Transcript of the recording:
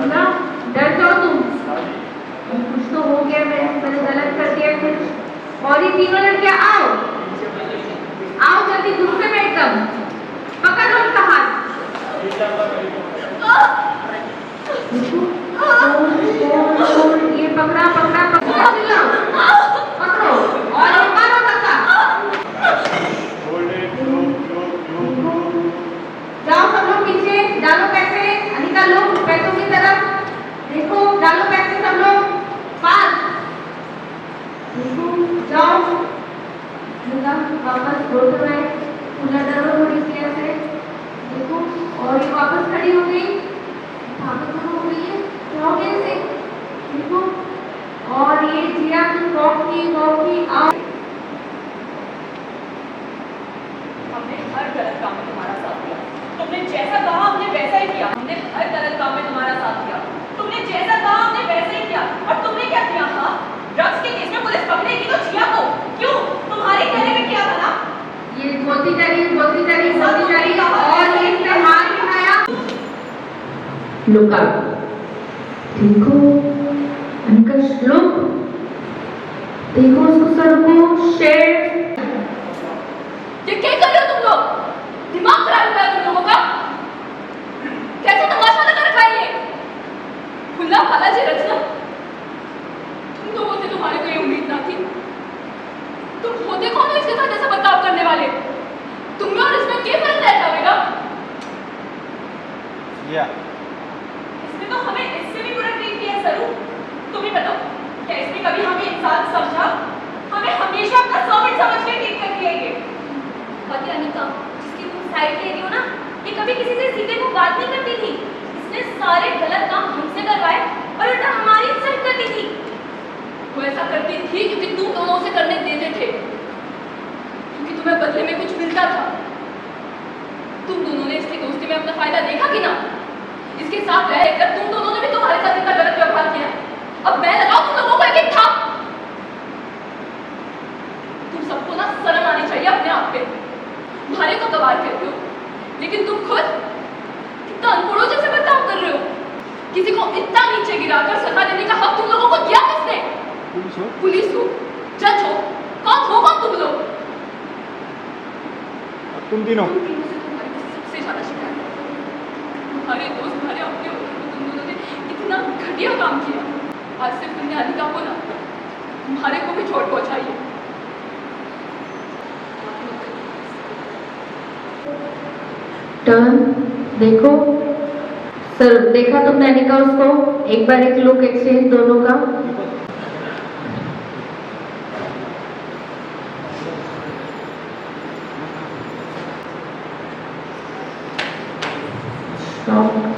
ना डर जाओ तुम। कुछ तो हो गया, मैंने गलत कर दिया कुछ। और ये तीनों लड़कियां आओ आओ जल्दी, गुस्से में एकदम पकड़ो उनका हाथ। ये पकड़ा पकड़ा पकड़ा पकड़ो और ये मारो धक्का। जाओ सब लोग पीछे, डालो पैसे। अनिका लो पैसों की तरफ देखो, डालो पैसे सब लोग पास। देखो जाओ अनिका वापस बोल रहा है, पूरा डरो थोड़ी सी ऐसे देखो। और ये वापस खड़ी हो गई, भागो हो गई है, जाओ कैसे देखो। और ये जिया तुम वॉकी आओ। हमने हर गलत काम में तुम्हारा साथ दिया, तुमने जैसा कहा हमने वैसा ही किया। हमने हर गलत काम में तुम्हारा साथ दिया, तुमने जैसा कहा हमने वैसा ही किया। और तुमने क्या किया था? ड्रग्स के केस में पुलिस पकड़ेगी तो जिया को क्यों? तुम्हारे कहने में किया था ना। ये बोलती चली और ये इसने हाथ उठाया। लुक अप देखो अनिका, लुक देखो उसको, सर को शेर। ये क्या कर रहे हो तुम लोग? दिमाग खराब हुआ है तुम लोगों का? कैसे तमाशा लगा रखा है ये? खुला वाला जी रचना, तुम लोगों से तुम्हारे कोई उम्मीद ना थी। तुम होते कौन हो इसके साथ ऐसा बर्ताव करने वाले? तुम में और इसमें क्या फर्क रह जाएगा? इसने तो हमें इससे भी बुरा ट्रीट किया है सरू। तुम ही बताओ, क्या इसने कभी हमें इंसान समझा? हमें हमेशा अपना सर्वेंट समझ के ट्रीट करती है ये। बाकी अनिका, जिसकी तुम साइड ले रही हो ना, ये कभी किसी से सीधे को बात नहीं करती थी। इसने सारे गलत काम हमसे करवाए और उल्टा हमारी इंसल्ट करती थी। वो ऐसा करती थी क्योंकि तुम दोनों उसे करने देते थे, क्योंकि तुम्हें बदले में कुछ मिलता था। तुम दोनों ने इसकी दोस्ती में अपना फायदा देखा कि ना? इसके साथ रहकर तुम दोनों ने भी तुम्हारे साथ इतना गलत व्यवहार किया। अब मैं लगाऊं तुम लोगों को एक था। तुम सबको ना शर्म आनी चाहिए अपने आप पे। तुम्हारे को गवार कहते हो, लेकिन तुम खुद कितना अनपढ़ों जैसे बर्ताव कर रहे हो। किसी को इतना नीचे गिराकर सजा देने का हक तुम लोगों को दिया किसने? पुलिस हो, जज हो, कौन हो कौन तुम लोग? तुम तीनों से तुम्हारी सबसे ज्यादा शिकायत है। तुम्हारे दोस्त, तुम्हारे अपने होते हुए तुम दोनों ने इतना घटिया काम किया। आज सिर्फ तुमने अनिका को ना, तुम्हारे को भी चोट पहुंचाई है। टर्न देखो सर, देखा तुमने अनिका उसको? एक बार एक लुक एक्सचेंज दोनों का। स्टॉप